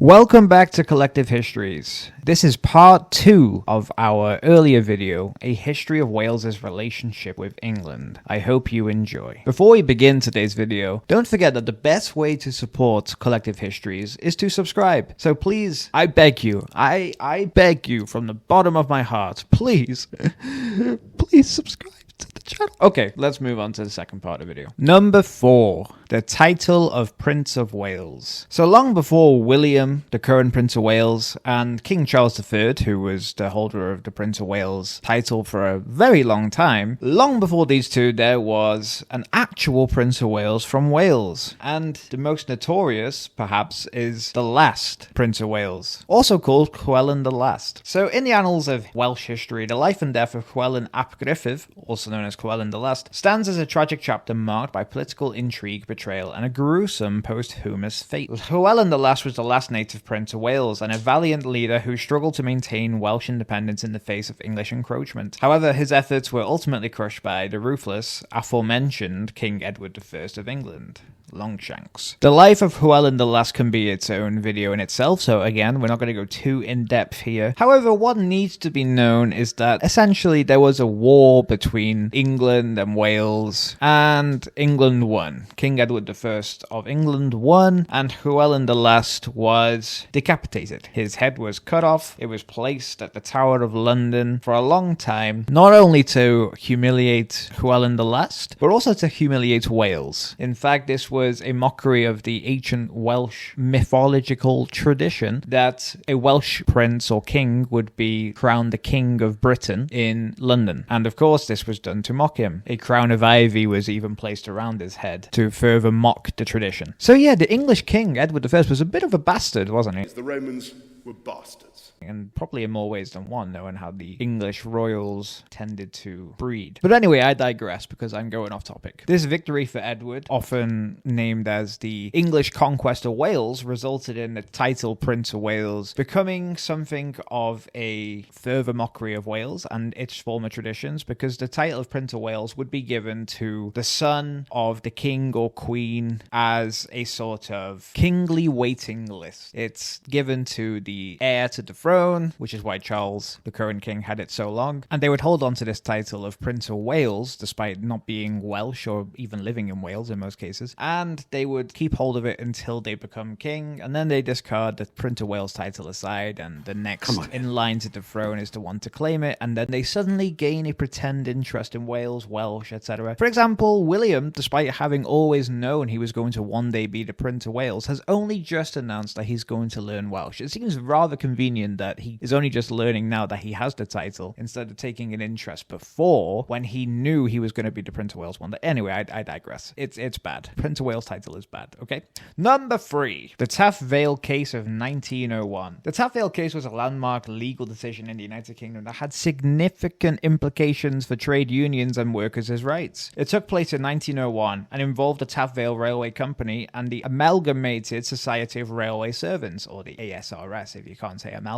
Welcome back to Collective Histories. This is part 2 of our earlier video, A History of Wales's Relationship with England. I hope you enjoy. Before we begin today's video, don't forget that the best way to support Collective Histories is to subscribe. So please, I beg you, I beg you from the bottom of my heart, please, please subscribe to the channel. Okay, let's move on to the second part of the video. Number 4. The title of Prince of Wales. So long before William, the current Prince of Wales, and King Charles III, who was the holder of the Prince of Wales title for a very long time, long before these two, there was an actual Prince of Wales from Wales. And the most notorious, perhaps, is the last Prince of Wales, also called Llywelyn the Last. So in the annals of Welsh history, the life and death of Llywelyn ap Gruffydd, also known as Llywelyn the Last, stands as a tragic chapter marked by political intrigue, betrayal, and a gruesome posthumous fate. Llywelyn the Last was the last native Prince of Wales and a valiant leader who struggled to maintain Welsh independence in the face of English encroachment. However, his efforts were ultimately crushed by the ruthless, aforementioned King Edward I of England. Longshanks. The life of Llywelyn the Last can be its own video in itself, so again, we're not going to go too in-depth here. However, what needs to be known is that essentially there was a war between England and Wales, and England won. King Edward I of England won, and Llywelyn the Last was decapitated. His head was cut off. It was placed at the Tower of London for a long time, not only to humiliate Llywelyn the Last, but also to humiliate Wales. In fact, this was a mockery of the ancient Welsh mythological tradition that a Welsh prince or king would be crowned the King of Britain in London. And of course, this was done to mock him. A crown of ivy was even placed around his head to further mock the tradition. So yeah, the English king, Edward I, was a bit of a bastard, wasn't he? The Romans were bastards. And probably in more ways than one, knowing how the English royals tended to breed. But anyway, I digress because I'm going off topic. This victory for Edward, often named as the English conquest of Wales, resulted in the title Prince of Wales becoming something of a further mockery of Wales and its former traditions, because the title of Prince of Wales would be given to the son of the king or queen as a sort of kingly waiting list. It's given to the heir to the throne, which is why Charles, the current king, had it so long, and they would hold on to this title of Prince of Wales despite not being Welsh or even living in Wales in most cases, and they would keep hold of it until they become king, and then they discard the Prince of Wales title aside, and the next in line to the throne is the one to claim it, and then they suddenly gain a pretend interest in Wales, Welsh, etc. For example, William, despite having always known he was going to one day be the Prince of Wales, has only just announced that he's going to learn Welsh. It seems rather convenient that he is only just learning now that he has the title, instead of taking an interest before when he knew he was going to be the Prince of Wales one day. Anyway, I digress. It's bad. Prince of Wales title is bad, okay? Number 3. The Taff Vale Case of 1901. The Taff Vale case was a landmark legal decision in the United Kingdom that had significant implications for trade unions and workers' rights. It took place in 1901 and involved the Taff Vale Railway Company and the Amalgamated Society of Railway Servants, or the ASRS if you can't say amalgamated.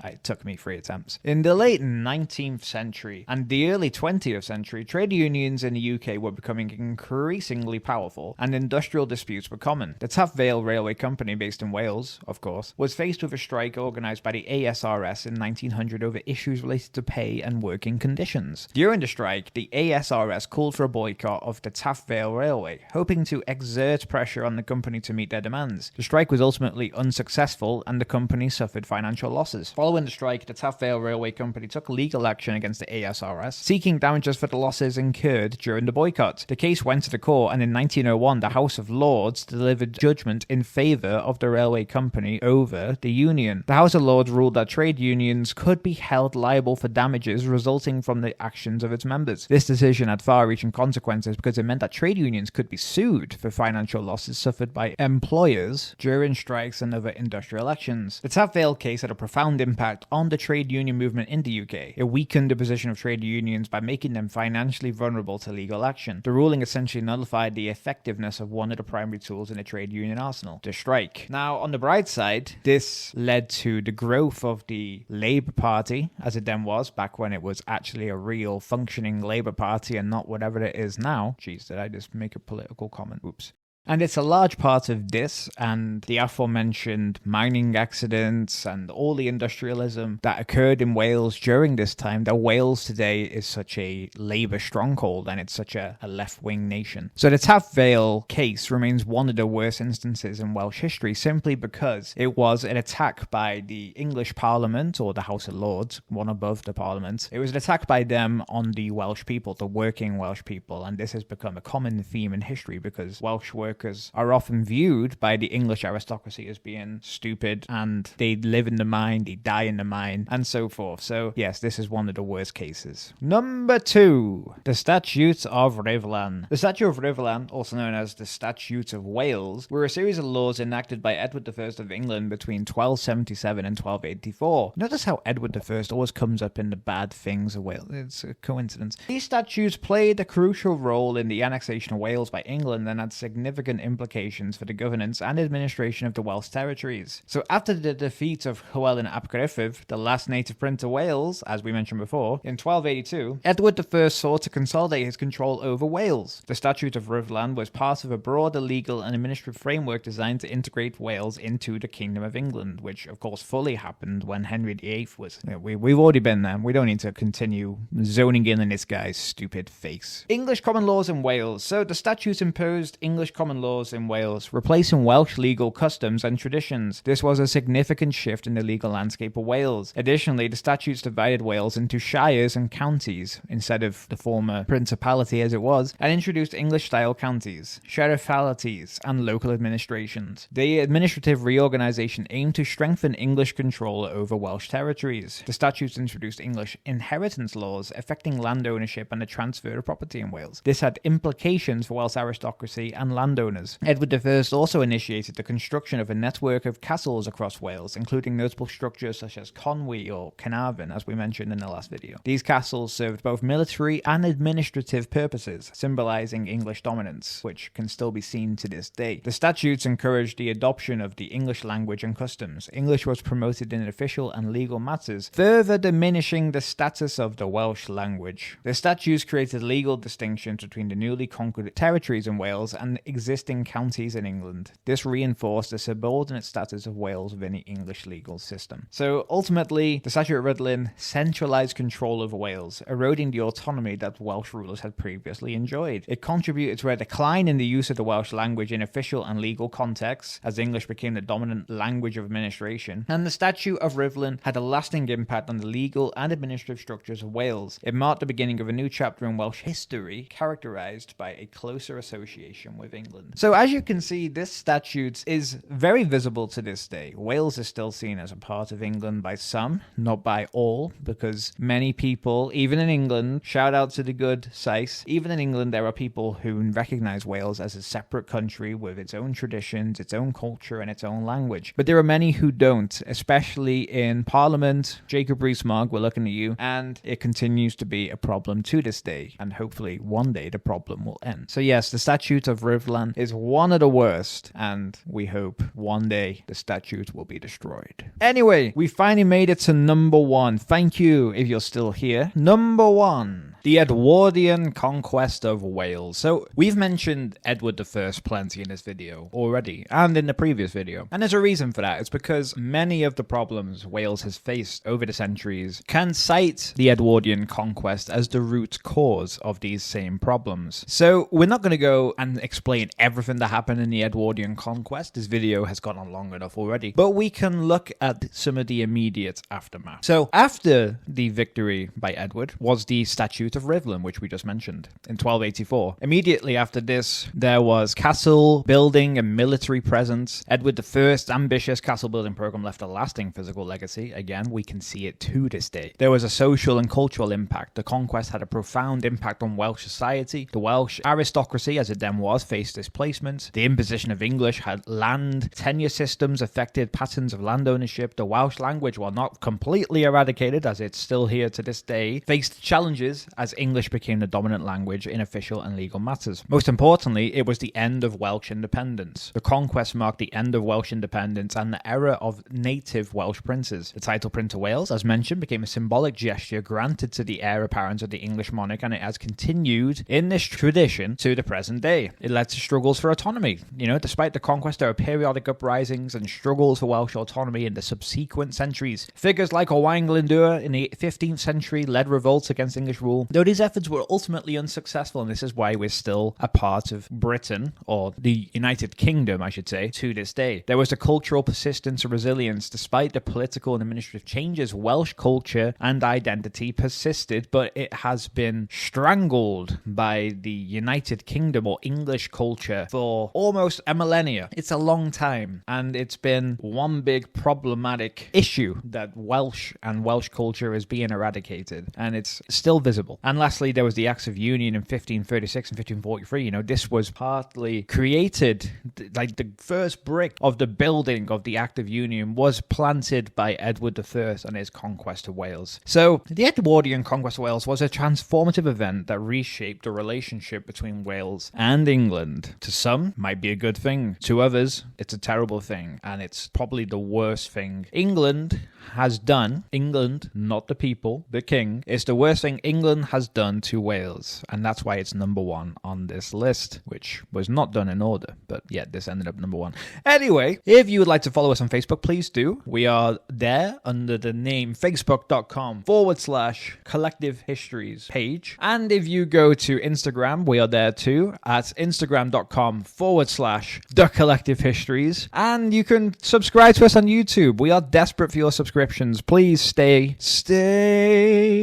It took me 3 attempts. In the late 19th century and the early 20th century, trade unions in the UK were becoming increasingly powerful and industrial disputes were common. The Taff Vale Railway Company, based in Wales, of course, was faced with a strike organised by the ASRS in 1900 over issues related to pay and working conditions. During the strike, the ASRS called for a boycott of the Taff Vale Railway, hoping to exert pressure on the company to meet their demands. The strike was ultimately unsuccessful and the company suffered financial losses. Following the strike, the Taff Vale Railway Company took legal action against the ASRS, seeking damages for the losses incurred during the boycott. The case went to the court, and in 1901, the House of Lords delivered judgment in favour of the railway company over the union. The House of Lords ruled that trade unions could be held liable for damages resulting from the actions of its members. This decision had far-reaching consequences because it meant that trade unions could be sued for financial losses suffered by employers during strikes and other industrial actions. The Taff Vale case had a profound impact on the trade union movement in the UK. It weakened the position of trade unions by making them financially vulnerable to legal action. The ruling essentially nullified the effectiveness of one of the primary tools in a trade union arsenal, the strike. Now, on the bright side, this led to the growth of the Labour Party, as it then was, back when it was actually a real functioning Labour Party and not whatever it is now. Jeez, did I just make a political comment? Oops. And it's a large part of this and the aforementioned mining accidents and all the industrialism that occurred in Wales during this time that Wales today is such a Labour stronghold and it's such a left-wing nation. So the Taff Vale case remains one of the worst instances in Welsh history simply because it was an attack by the English Parliament, or the House of Lords, one above the Parliament. It was an attack by them on the Welsh people, the working Welsh people, and this has become a common theme in history because Welsh workers are often viewed by the English aristocracy as being stupid and they live in the mine, they die in the mine, and so forth. So yes, this is one of the worst cases. Number 2, the Statutes of Rhuddlan. The Statute of Rhuddlan, also known as the Statutes of Wales, were a series of laws enacted by Edward I of England between 1277 and 1284. Notice how Edward I always comes up in the bad things of Wales. It's a coincidence. These statutes played a crucial role in the annexation of Wales by England and had significant implications for the governance and administration of the Welsh territories. So after the defeat of Llywelyn ap Gruffudd, the last native prince of Wales, as we mentioned before, in 1282, Edward I sought to consolidate his control over Wales. The Statute of Rhuddlan was part of a broader legal and administrative framework designed to integrate Wales into the Kingdom of England, which of course fully happened when Henry VIII was... We've already been there. We don't need to continue zoning in on this guy's stupid face. English common laws in Wales. So the statutes imposed English common laws in Wales, replacing Welsh legal customs and traditions. This was a significant shift in the legal landscape of Wales. Additionally, the statutes divided Wales into shires and counties, instead of the former principality as it was, and introduced English-style counties, sheriffalities, and local administrations. The administrative reorganisation aimed to strengthen English control over Welsh territories. The statutes introduced English inheritance laws affecting land ownership and the transfer of property in Wales. This had implications for Welsh aristocracy and landowners. Edward I also initiated the construction of a network of castles across Wales, including notable structures such as Conwy or Carnarvon, as we mentioned in the last video. These castles served both military and administrative purposes, symbolising English dominance, which can still be seen to this day. The statutes encouraged the adoption of the English language and customs. English was promoted in official and legal matters, further diminishing the status of the Welsh language. The statutes created legal distinctions between the newly conquered territories in Wales and existing counties in England. This reinforced the subordinate status of Wales within the English legal system. So ultimately, the Statute of Rhuddlan centralised control over Wales, eroding the autonomy that Welsh rulers had previously enjoyed. It contributed to a decline in the use of the Welsh language in official and legal contexts, as English became the dominant language of administration, and the Statute of Rhuddlan had a lasting impact on the legal and administrative structures of Wales. It marked the beginning of a new chapter in Welsh history, characterised by a closer association with England. So as you can see, this statute is very visible to this day. Wales is still seen as a part of England by some, not by all, because many people, even in England, shout out to the good Sice, even in England there are people who recognise Wales as a separate country with its own traditions, its own culture and its own language. But there are many who don't, especially in Parliament. Jacob Rees-Mogg, we're looking at you, and it continues to be a problem to this day, and hopefully one day the problem will end. So yes, the Statute of Rhuddlan is one of the worst, and we hope one day the statute will be destroyed. Anyway, we finally made it to number 1. Thank you if you're still here. Number 1. The Edwardian conquest of Wales. So we've mentioned Edward I plenty in this video already, and in the previous video. And there's a reason for that. It's because many of the problems Wales has faced over the centuries can cite the Edwardian conquest as the root cause of these same problems. So we're not going to go and explain everything that happened in the Edwardian conquest. This video has gone on long enough already. But we can look at some of the immediate aftermath. So after the victory by Edward was the Statute of Rhuddlan, which we just mentioned, in 1284. Immediately after this, there was castle building and military presence. Edward I's ambitious castle building program left a lasting physical legacy. Again, we can see it to this day. There was a social and cultural impact. The conquest had a profound impact on Welsh society. The Welsh aristocracy, as it then was, faced displacement. The imposition of English had land tenure systems affected patterns of land ownership. The Welsh language, while not completely eradicated, as it's still here to this day, faced challenges as English became the dominant language in official and legal matters. Most importantly, it was the end of Welsh independence. The conquest marked the end of Welsh independence and the era of native Welsh princes. The title Prince of Wales, as mentioned, became a symbolic gesture granted to the heir apparent of the English monarch, and it has continued in this tradition to the present day. It led to struggles for autonomy. Despite the conquest, there were periodic uprisings and struggles for Welsh autonomy in the subsequent centuries. Figures like Owain Glyndŵr in the 15th century led revolts against English rule, though these efforts were ultimately unsuccessful, and this is why we're still a part of Britain, or the United Kingdom, I should say, to this day. There was a cultural persistence and resilience. Despite the political and administrative changes, Welsh culture and identity persisted, but it has been strangled by the United Kingdom or English culture for almost a millennia. It's a long time, and it's been one big problematic issue that Welsh and Welsh culture is being eradicated, and it's still visible. And lastly, there was the Acts of Union in 1536 and 1543. This was partly created, like the first brick of the building of the Act of Union was planted by Edward I and his conquest of Wales. So the Edwardian conquest of Wales was a transformative event that reshaped the relationship between Wales and England. To some, might be a good thing. To others, it's a terrible thing, and it's probably the worst thing England has done. England, not the people, the king, is the worst thing England has done to Wales, and that's why it's number one on this list, which was not done in order, but yet this ended up number one. Anyway, if you would like to follow us on Facebook, please do. We are there under the name facebook.com/Collective Histories page, and if you go to Instagram, we are there too at instagram.com/The Collective Histories, and you can subscribe to us on YouTube. We are desperate for your subscriptions. Please stay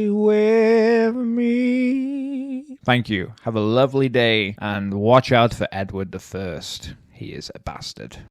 with me. Thank you. Have a lovely day, and watch out for Edward I. He is a bastard.